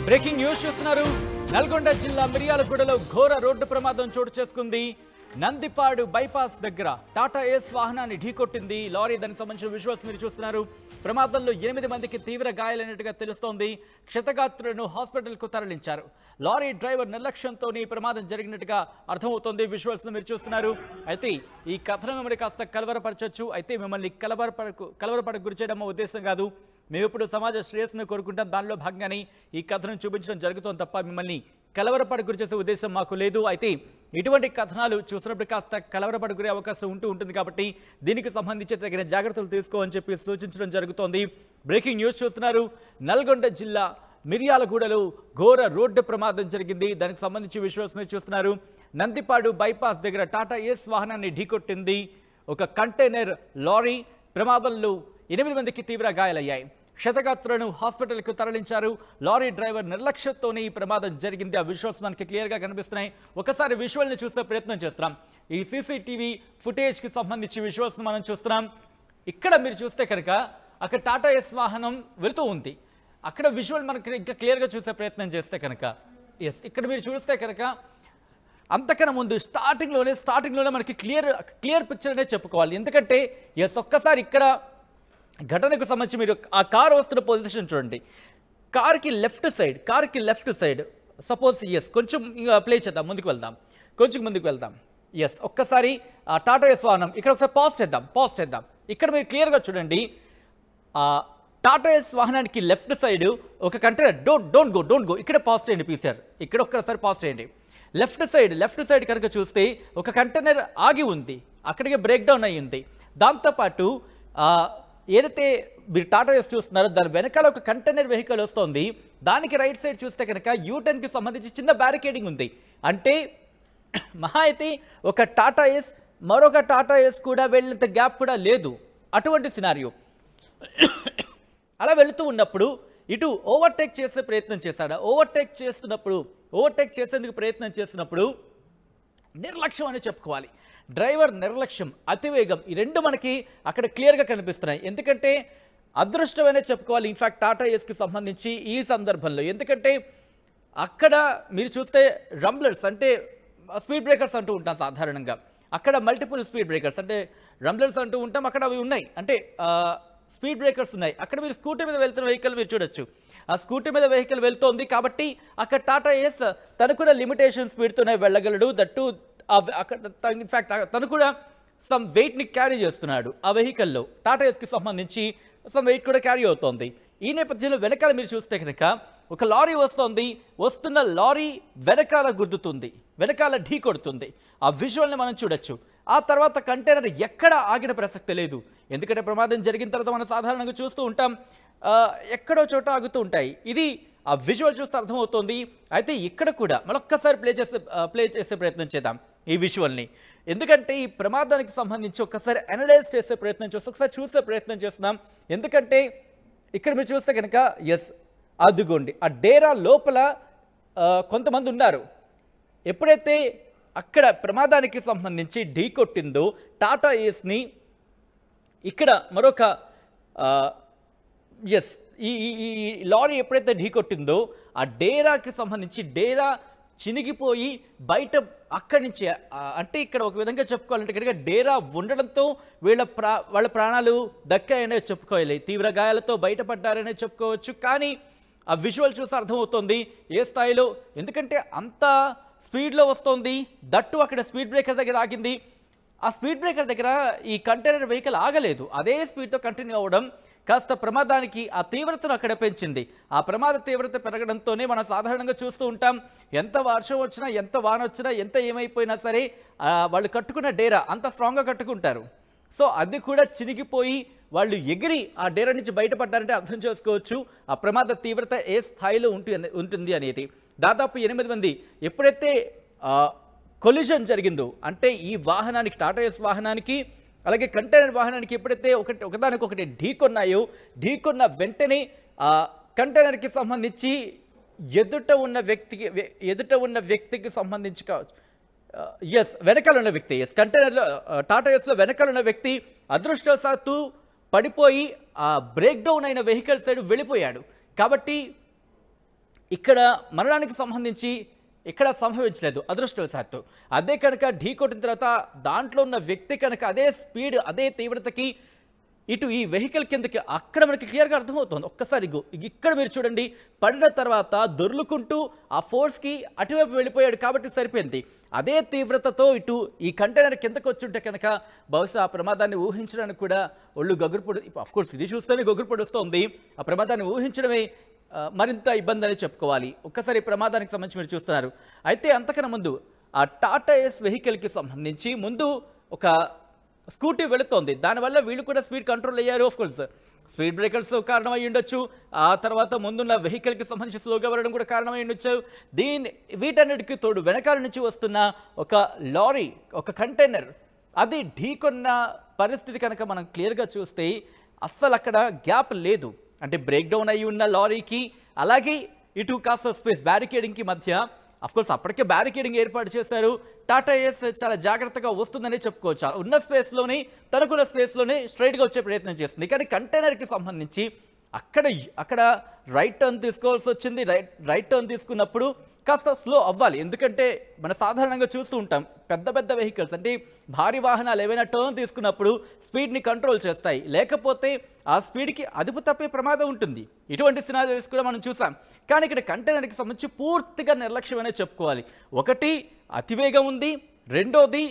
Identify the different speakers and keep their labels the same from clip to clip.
Speaker 1: Breaking news చూస్తున్నారు. నల్గొండ జిల్లా మిర్యాలగూడలో ఘోర రోడ్డు ప్రమాదం చోటు చేసుకుంది. నందిపాడు బైపాస్ దగ్గర టాటా ఏస్ వాహనాన్ని ఢీకొట్టింది లారీ. దానికి సంబంధించిన విజువల్స్ మీరు చూస్తున్నారు. ప్రమాదంలో 8 మందికి తీవ్ర గాయాలైనట్టుగా తెలుస్తోంది. క్షతగాత్రులను హాస్పిటల్కు తరలించారు. లారీ డ్రైవర్ నిర్లక్ష్యంతో ఈ ప్రమాదం జరిగినట్టుగా అర్థమవుతోంది. విజువల్స్ మీరు చూస్తున్నారు. అయితే ఈ కథనం మిమ్మల్ని కాస్త కలవరపరచొచ్చు. అయితే మిమ్మల్ని కలవరపడకు గురి చేయడం ఉద్దేశం కాదు. మేము ఇప్పుడు సమాజ శ్రేయస్సును కోరుకుంటాం. దానిలో భాగంగానే ఈ కథనం చూపించడం జరుగుతోంది తప్ప మిమ్మల్ని కలవరపడ గురి చేసే ఉద్దేశం మాకు లేదు. అయితే ఇటువంటి కథనాలు చూసినప్పుడు కాస్త కలవరపడ గురే అవకాశం ఉంటుంది కాబట్టి దీనికి సంబంధించి తగిన జాగ్రత్తలు తీసుకోమని చెప్పి సూచించడం జరుగుతోంది. బ్రేకింగ్ న్యూస్ చూస్తున్నారు. నల్గొండ జిల్లా మిర్యాలగూడలో ఘోర రోడ్డు ప్రమాదం జరిగింది. దానికి సంబంధించి విజువల్స్ మీరు చూస్తున్నారు. నందిపాడు బైపాస్ దగ్గర టాటా ఏస్ వాహనాన్ని ఢీకొట్టింది ఒక కంటైనర్ లారీ. ప్రమాదంలో 8 మందికి తీవ్ర గాయాలయ్యాయి. క్షతగాత్రులను హాస్పిటల్కు తరలించారు. లారీ డ్రైవర్ నిర్లక్ష్యంతోనే ఈ ప్రమాదం జరిగింది. ఆ విజువల్స్ మనకి క్లియర్గా కనిపిస్తున్నాయి. ఒకసారి విజువల్ని చూసే ప్రయత్నం చేస్తున్నాం. ఈ సీసీటీవీ ఫుటేజ్కి సంబంధించి విజువల్స్ మనం చూస్తున్నాం. ఇక్కడ మీరు చూస్తే కనుక అక్కడ టాటా ఏస్ వాహనం వెళుతూ ఉంది. అక్కడ విజువల్ మనకి ఇంకా క్లియర్గా చూసే ప్రయత్నం చేస్తే కనుక ఇక్కడ మీరు చూస్తే కనుక అంతకన్నా ముందు స్టార్టింగ్లోనే మనకి క్లియర్ పిక్చర్ అనే చెప్పుకోవాలి. ఎందుకంటే ఒక్కసారి ఇక్కడ ఘటనకు సంబంధించి మీరు ఆ కార్ వస్తున్న పొజిషన్ చూడండి. కార్కి లెఫ్ట్ సైడ్ సపోజ్ కొంచెం ప్లే చేద్దాం, ముందుకు వెళ్దాం. ఒక్కసారి ఆ టాటా ఏస్ వాహనం ఇక్కడ ఒకసారి పాజ్ చేద్దాం. ఇక్కడ మీరు క్లియర్గా చూడండి. ఆ టాటా ఏస్ వాహనానికి లెఫ్ట్ సైడ్ ఒక కంటైనర్ డోంట్ గో ఇక్కడ పాజ్ చేయండి. పీసీఆర్ ఇక్కడ ఒక్కసారి పాజ్ చేయండి. లెఫ్ట్ సైడ్ కనుక చూస్తే ఒక కంటైనర్ ఆగి ఉంది. అక్కడికి బ్రేక్ డౌన్ అయ్యింది. దాంతోపాటు ఏదైతే మీరు టాటా ఏస్ చూస్తున్నారో దాని వెనకాల ఒక కంటైనర్ వెహికల్ వస్తుంది. దానికి రైట్ సైడ్ చూస్తే కనుక యూటర్న్కి సంబంధించి చిన్న బ్యారికేడింగ్ ఉంది. అంటే మహా అయితే ఒక టాటా ఏస్ మరొక టాటా ఏస్ కూడా వెళ్ళేంత గ్యాప్ కూడా లేదు. అటువంటి సినారియో. అలా వెళుతూ ఉన్నప్పుడు ఇటు ఓవర్టేక్ చేసే ప్రయత్నం చేశాడు. ఓవర్టేక్ చేసేందుకు ప్రయత్నం చేసినప్పుడు నిర్లక్ష్యం అని చెప్పుకోవాలి. డ్రైవర్ నిర్లక్ష్యం, అతివేగం, ఈ రెండు మనకి అక్కడ క్లియర్గా కనిపిస్తున్నాయి. ఎందుకంటే అదృష్టమనే చెప్పుకోవాలి ఇన్ఫ్యాక్ట్ టాటా ఏస్కి సంబంధించి ఈ సందర్భంలో. ఎందుకంటే అక్కడ మీరు చూస్తే రంబ్లర్స్ అంటే స్పీడ్ బ్రేకర్స్ అంటూ ఉంటాం సాధారణంగా. అక్కడ మల్టిపుల్ స్పీడ్ బ్రేకర్స్ అంటే రంబ్లర్స్ అంటూ ఉంటాం. అక్కడ అవి ఉన్నాయి, అంటే స్పీడ్ బ్రేకర్స్ ఉన్నాయి. అక్కడ మీరు స్కూటీ మీద వెళ్తున్న వెహికల్ మీరు చూడొచ్చు. ఆ స్కూటీ మీద వెహికల్ వెళ్తోంది కాబట్టి అక్కడ టాటా ఏస్ తను కూడా లిమిటేషన్ స్పీడ్తోనే వెళ్ళగలడు. దట్టు అక్కడ ఇన్ఫ్యాక్ట్ తను కూడా సమ్ వెయిట్ని క్యారీ చేస్తున్నాడు. ఆ వెహికల్లో టాటా ఏస్కి సంబంధించి సమ్ వెయిట్ కూడా క్యారీ అవుతోంది. ఈ నేపథ్యంలో వెనకాల మీరు చూస్తే కనుక ఒక లారీ వస్తున్న లారీ వెనకాల గుద్దుతుంది, వెనకాల ఢీ కొడుతుంది. ఆ విజువల్ని మనం చూడొచ్చు. ఆ తర్వాత కంటైనర్ ఎక్కడ ఆగిన ప్రసక్తి లేదు. ఎందుకంటే ప్రమాదం జరిగిన తర్వాత మనం సాధారణంగా చూస్తూ ఉంటాం, ఎక్కడో చోట ఆగుతూ ఉంటాయి. ఇది ఆ విజువల్ చూస్తే అర్థమవుతోంది. అయితే ఇక్కడ కూడా మరొక్కసారి ప్లే చేసే ప్రయత్నం చేద్దాం ఈ విజువల్ని. ఎందుకంటే ఈ ప్రమాదానికి సంబంధించి ఒక్కసారి అనలైజ్ చేసే ప్రయత్నం ఒకసారి చూసే ప్రయత్నం చేస్తున్నాం. ఎందుకంటే ఇక్కడ మీరు చూస్తే కనుక అదిగోండి ఆ డేరా లోపల కొంతమంది ఉన్నారు. ఎప్పుడైతే అక్కడ ప్రమాదానికి సంబంధించి ఢీ కొట్టిందో టాటా ఏస్ని, ఇక్కడ మరొక ఈ లారీ ఎప్పుడైతే ఢీ కొట్టిందో ఆ డేరాకి సంబంధించి డేరా చినిగిపోయి బయట అక్కడి నుంచి, అంటే ఇక్కడ ఒక విధంగా చెప్పుకోవాలంటే కనుక డేరా ఉండడంతో వాళ్ళ ప్రాణాలు దక్కాయనే చెప్పుకోవాలి. తీవ్ర గాయాలతో బయటపడ్డారనే చెప్పుకోవచ్చు. కానీ ఆ విజువల్ చూసి అర్థమవుతుంది ఏ స్థాయిలో. ఎందుకంటే అంత స్పీడ్లో వస్తుంది. దట్టు అక్కడ స్పీడ్ బ్రేకర్ దగ్గర ఆగింది. ఆ స్పీడ్ బ్రేకర్ దగ్గర ఈ కంటైనర్ వెహికల్ ఆగలేదు. అదే స్పీడ్తో కంటిన్యూ అవ్వడం కాస్త ప్రమాదానికి ఆ తీవ్రతను అక్కడ పెంచింది. ఆ ప్రమాద తీవ్రత పెరగడంతోనే మనం సాధారణంగా చూస్తూ ఉంటాం, ఎంత వర్షం వచ్చినా, ఎంత వాన వచ్చినా, ఎంత ఏమైపోయినా సరే వాళ్ళు కట్టుకున్న డేరా అంత స్ట్రాంగ్గా కట్టుకుంటారు. సో అది కూడా చినిగిపోయి వాళ్ళు ఎగిరి ఆ డేరా నుంచి బయటపడ్డారంటే అర్థం చేసుకోవచ్చు ఆ ప్రమాద తీవ్రత ఏ స్థాయిలో ఉంటుంది అనేది. దాదాపు 8 మంది ఎప్పుడైతే కొలిజన్ జరిగిందో, అంటే ఈ వాహనానికి టాటా ఏస్ వాహనానికి అలాగే కంటైనర్ వాహనానికి ఎప్పుడైతే ఒకదానికొకటి ఢీకొన్న వెంటనే ఆ కంటైనర్కి సంబంధించి ఎదుట ఉన్న వ్యక్తికి సంబంధించి కావచ్చు, వెనకాల ఉన్న వ్యక్తి, కంటైనర్లో టాటా ఏస్లో వెనకాల ఉన్న వ్యక్తి అదృష్టవశాత్తు పడిపోయి ఆ బ్రేక్ డౌన్ అయిన వెహికల్ సైడ్ వెళ్ళిపోయాడు. కాబట్టి ఇక్కడ మరణానికి సంబంధించి ఇక్కడ సంభవించలేదు అదృష్టవశాత్తు. అదే కనుక ఢీ కొట్టిన తర్వాత దాంట్లో ఉన్న వ్యక్తి కనుక అదే స్పీడ్ అదే తీవ్రతకి ఇటు ఈ వెహికల్ కిందకి అక్కడ మనకి క్లియర్గా అర్థమవుతుంది. ఒక్కసారి ఇక్కడ మీరు చూడండి, పడిన తర్వాత దొర్లుకుంటూ ఆ ఫోర్స్కి అటువైపు వెళ్ళిపోయాడు కాబట్టి సరిపోయింది. అదే తీవ్రతతో ఇటు ఈ కంటైనర్ కిందకు వచ్చుంటే కనుక బహుశా ఆ ప్రమాదాన్ని ఊహించడానికి కూడా ఒళ్ళు గగురుపొడి, అఫ్కోర్స్ ఇది చూస్తేనే గగురుపొడి వస్తుంది. ఆ ప్రమాదాన్ని ఊహించడమే మరింత ఇబ్బంది అని చెప్పుకోవాలి. ఒక్కసారి ప్రమాదానికి సంబంధించి మీరు చూస్తున్నారు. అయితే అంతకన్నా ముందు ఆ టాటా ఏస్ వెహికల్కి సంబంధించి ముందు ఒక స్కూటీ వెళుతోంది, దానివల్ల వీళ్ళు కూడా స్పీడ్ కంట్రోల్ అయ్యారు. ఆఫ్కోర్స్ స్పీడ్ బ్రేకర్స్ కారణం అయ్యి ఉండొచ్చు, ఆ తర్వాత ముందున్న వెహికల్కి సంబంధించి స్లోగా వెళ్ళడం కూడా కారణం అయ్యి ఉండొచ్చు. వీటన్నిటికీ తోడు వెనకాల నుంచి వస్తున్న ఒక లారీ, ఒక కంటైనర్ అది ఢీకొన్న పరిస్థితి కనుక మనం క్లియర్గా చూస్తే అస్సలు అక్కడ గ్యాప్ లేదు. అంటే బ్రేక్ డౌన్ అయ్యి ఉన్న లారీకి అలాగే ఇటు కాస్త స్పేస్ బ్యారికేడింగ్కి మధ్య అఫ్కోర్స్ అప్పటికే బ్యారికేడింగ్ ఏర్పాటు చేశారు. టాటా ఏస్ చాలా జాగ్రత్తగా వస్తుందనే చెప్పుకోవచ్చు. ఉన్న స్పేస్లోనే తనకున్న స్పేస్లోనే స్ట్రైట్గా వచ్చే ప్రయత్నం చేస్తుంది. కానీ కంటైనర్కి సంబంధించి అక్కడ రైట్ టర్న్ తీసుకోవాల్సి వచ్చింది. రైట్ టర్న్ తీసుకున్నప్పుడు కాస్త స్లో అవ్వాలి, ఎందుకంటే మనం సాధారణంగా చూస్తూ ఉంటాం పెద్ద పెద్ద వెహికల్స్ అంటే భారీ వాహనాలు ఏవైనా టర్న్ తీసుకున్నప్పుడు స్పీడ్ని కంట్రోల్ చేస్తాయి, లేకపోతే ఆ స్పీడ్కి అదుపు తప్పే ప్రమాదం ఉంటుంది. ఇటువంటి సినారియోస్ కూడా మనం చూసాం. కానీ ఇక్కడ కంటైనర్కి సంబంధించి పూర్తిగా నిర్లక్ష్యమనే చెప్పుకోవాలి. ఒకటి అతివేగం ఉంది, రెండోది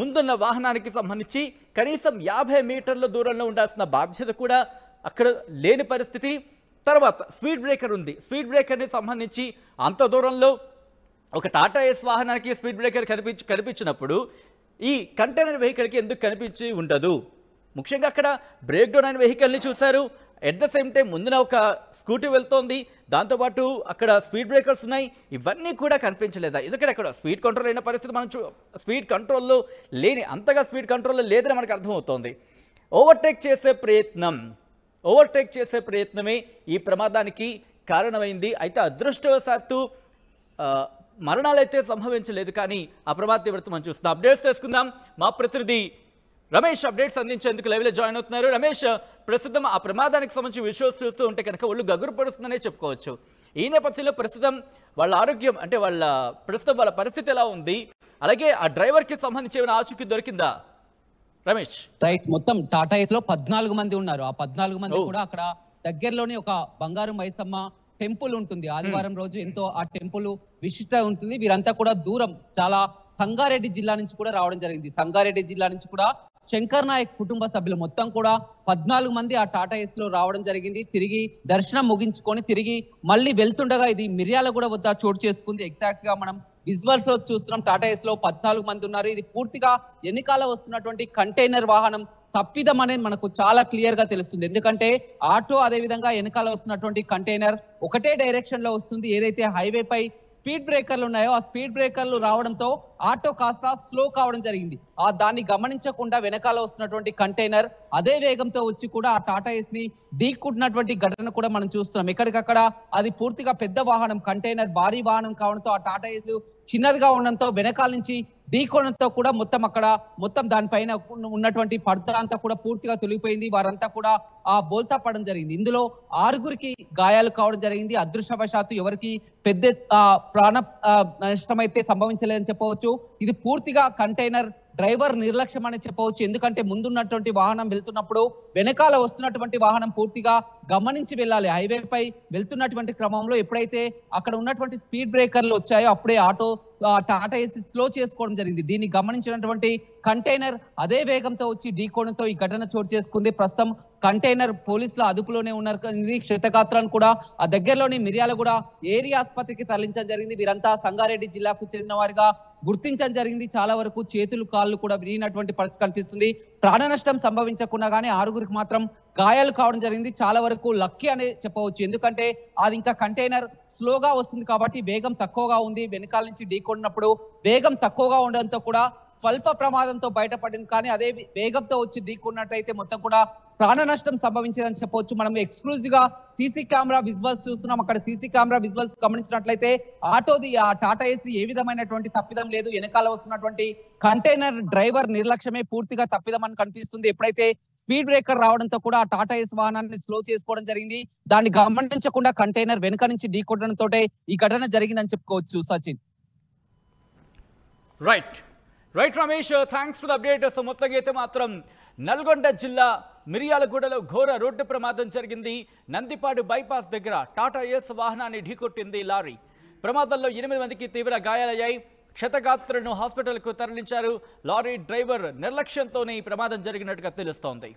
Speaker 1: ముందున్న వాహనానికి సంబంధించి కనీసం 50 మీటర్ల దూరంలో ఉండాల్సిన బాధ్యత కూడా అక్కడ లేని పరిస్థితి. తర్వాత స్పీడ్ బ్రేకర్ ఉంది, స్పీడ్ బ్రేకర్ని సంబంధించి అంత దూరంలో ఒక టాటా ఏస్ వాహనానికి స్పీడ్ బ్రేకర్ కనిపించినప్పుడు ఈ కంటైనర్ వెహికల్కి ఎందుకు కనిపించి ఉండదు? ముఖ్యంగా అక్కడ బ్రేక్ డౌన్ అయిన వెహికల్ని చూశారు, ఎట్ ద సేమ్ టైం ముందున ఒక స్కూటీ వెళ్తోంది, దాంతోపాటు అక్కడ స్పీడ్ బ్రేకర్స్ ఉన్నాయి, ఇవన్నీ కూడా కనిపించలేదా? ఎందుకంటే అక్కడ స్పీడ్ కంట్రోల్ అయిన పరిస్థితి మనం స్పీడ్ కంట్రోల్లో అంతగా స్పీడ్ కంట్రోల్లో లేదని మనకు అర్థమవుతోంది. ఓవర్టేక్ చేసే ప్రయత్నమే ఈ ప్రమాదానికి కారణమైంది. అయితే అదృష్టవశాత్తు మరణాలైతే సంభవించలేదు, కానీ ఆ ప్రమాద తీవ్రత మనం చూస్తున్నాం. అప్డేట్స్ తెలుసుకుందాం. మా ప్రతినిధి రమేష్ అప్డేట్స్ అందించేందుకు లైవ్లో జాయిన్ అవుతున్నారు. రమేష్, ప్రస్తుతం ఆ ప్రమాదానికి సంబంధించి విజువల్స్ చూస్తూ ఉంటే కనుక ఒళ్ళు గగురు పడుతుందనే చెప్పుకోవచ్చు. ఈ నేపథ్యంలో ప్రస్తుతం వాళ్ళ ఆరోగ్యం అంటే ప్రస్తుతం వాళ్ళ పరిస్థితి ఎలా ఉంది? అలాగే ఆ డ్రైవర్కి సంబంధించి ఏమైనా ఆచూకీ దొరికిందా? రమేష్,
Speaker 2: రైట్, మొత్తం టాటా ఏస్ లో 14 మంది ఉన్నారు. ఆ 14 మంది కూడా అక్కడ దగ్గరలోనే ఒక బంగారు మైసమ్మ టెంపుల్ ఉంటుంది. ఆదివారం రోజు ఎంతో ఆ టెంపుల్ విశిష్ట ఉంటుంది. వీరంతా కూడా దూరం చాలా సంగారెడ్డి జిల్లా నుంచి కూడా రావడం జరిగింది. సంగారెడ్డి జిల్లా నుంచి కూడా శంకర్ నాయక్ కుటుంబ సభ్యులు మొత్తం కూడా 14 మంది ఆ టాటా ఏస్ లో రావడం జరిగింది. తిరిగి దర్శనం ముగించుకొని తిరిగి మళ్ళీ వెళ్తుండగా ఇది మిర్యాలగూడ వద్ద చోటు చేసుకుంది. ఎగ్జాక్ట్ గా మనం విజువల్స్ లో చూస్తున్నాం. టాటా ఏస్ లో 14 మంది ఉన్నారు. ఇది పూర్తిగా ఎన్నికాల వస్తున్నటువంటి కంటైనర్ వాహనం తప్పిదం అనేది మనకు చాలా క్లియర్ గా తెలుస్తుంది. ఎందుకంటే ఆటో అదే విధంగా వెనకాల వస్తున్నటువంటి కంటైనర్ ఒకటే డైరెక్షన్ లో వస్తుంది. ఏదైతే హైవే పై స్పీడ్ బ్రేకర్లు ఉన్నాయో ఆ స్పీడ్ బ్రేకర్లు రావడంతో ఆటో కాస్త స్లో కావడం జరిగింది. దాన్ని గమనించకుండా వెనకాల వస్తున్నటువంటి కంటైనర్ అదే వేగంతో వచ్చి కూడా ఆ టాటా ఏస్ ని ఢీకున్నటువంటి ఘటన కూడా మనం చూస్తున్నాం. ఎక్కడికక్కడ అది పూర్తిగా పెద్ద వాహనం, కంటైనర్ భారీ వాహనం కావడంతో ఆ టాటా ఏస్ చిన్నదిగా ఉండడంతో వెనకాల నుంచి ఢీకోవడంతో కూడా మొత్తం దానిపైన ఉన్నటువంటి పర్ద అంతా కూడా పూర్తిగా తొలగిపోయింది. వారంతా కూడా బోల్తా పడడం జరిగింది. ఇందులో 6గురికి గాయాలు కావడం జరిగింది. అదృష్టవశాత్తు ఎవరికి పెద్ద ప్రాణ నష్టమైతే సంభవించలేదని చెప్పవచ్చు. ఇది పూర్తిగా కంటైనర్ డ్రైవర్ నిర్లక్ష్యం అని చెప్పవచ్చు. ఎందుకంటే ముందున్నటువంటి వాహనం వెళ్తున్నప్పుడు వెనకాల వస్తున్నటువంటి వాహనం పూర్తిగా గమనించి వెళ్ళాలి. హైవే పై వెళ్తున్నటువంటి క్రమంలో ఎప్పుడైతే అక్కడ ఉన్నటువంటి స్పీడ్ బ్రేకర్లు వచ్చాయో అప్పుడే ఆటో టాటా ఏసీ స్లో చేసుకోవడం జరిగింది. దీన్ని గమనించినటువంటి కంటైనర్ అదే వేగంతో వచ్చి ఢీకోవడంతో ఈ ఘటన చోటు చేసుకుంది. ప్రస్తుతం కంటైనర్ పోలీసుల అదుపులోనే ఉన్నారు. క్షతగాత్రాలను కూడా ఆ దగ్గరలోని మిర్యాలగూడ ఏరియా ఆసుపత్రికి తరలించడం జరిగింది. వీరంతా సంగారెడ్డి జిల్లాకు చెందిన వారిగా గుర్తించడం జరిగింది. చాలా వరకు చేతులు కాళ్ళు కూడా విరిగినటువంటి పరిస్థితి కనిపిస్తుంది. ప్రాణ నష్టం సంభవించకుండా కానీ 6గురికి మాత్రం గాయాలు కావడం జరిగింది. చాలా వరకు లక్కీ అనే చెప్పవచ్చు. ఎందుకంటే అది ఇంకా కంటైనర్ స్లోగా వస్తుంది కాబట్టి వేగం తక్కువగా ఉంది. వెనకాల నుంచి ఢీకొన్నప్పుడు వేగం తక్కువగా ఉండడంతో కూడా స్వల్ప ప్రమాదంతో బయటపడింది. కానీ అదే వేగంతో వచ్చి ఢీకొన్నట్టయితే మొత్తం కూడా ప్రాణ నష్టం సంభవించేదని చెప్పవచ్చు. మనం ఎక్స్క్లూజివ్ గా సీసీ కెమెరా విజువల్స్ చూస్తున్నాం. అక్కడ సీసీ కెమెరా విజువల్స్ గమనించినట్లయితే ఆటోది ఆ టాటా ఏసీ ఏ విధమైనటువంటి తప్పిదం లేదు. వెనకాల వస్తున్నటువంటి కంటైనర్ డ్రైవర్ నిర్లక్ష్యమే పూర్తిగా తప్పిదం అని కనిపిస్తుంది. ఎప్పుడైతే స్పీడ్ బ్రేకర్ రావడంతో కూడా ఆ టాటా ఏసీ వాహనాన్ని స్లో చేసుకోవడం జరిగింది. దాన్ని గమనించకుండా కంటైనర్ వెనుక నుంచి ఢీకొట్టడంతో ఈ ఘటన జరిగిందని చెప్పుకోవచ్చు. Sachin.
Speaker 1: Right Ramesh, thanks for the update. So మొత్తంగా అయితే మాత్రం నల్గొండ జిల్లా మిర్యాలగూడలో ఘోర రోడ్డు ప్రమాదం జరిగింది. నందిపాడు బైపాస్ దగ్గర టాటా ఏస్ వాహనాన్ని ఢీకొట్టింది లారీ. ప్రమాదంలో 8 మందికి తీవ్ర గాయాలయ్యాయి. క్షతగాత్రులను హాస్పిటల్కు తరలించారు. లారీ డ్రైవర్ నిర్లక్ష్యంతోనే ఈ ప్రమాదం జరిగినట్టుగా తెలుస్తోంది.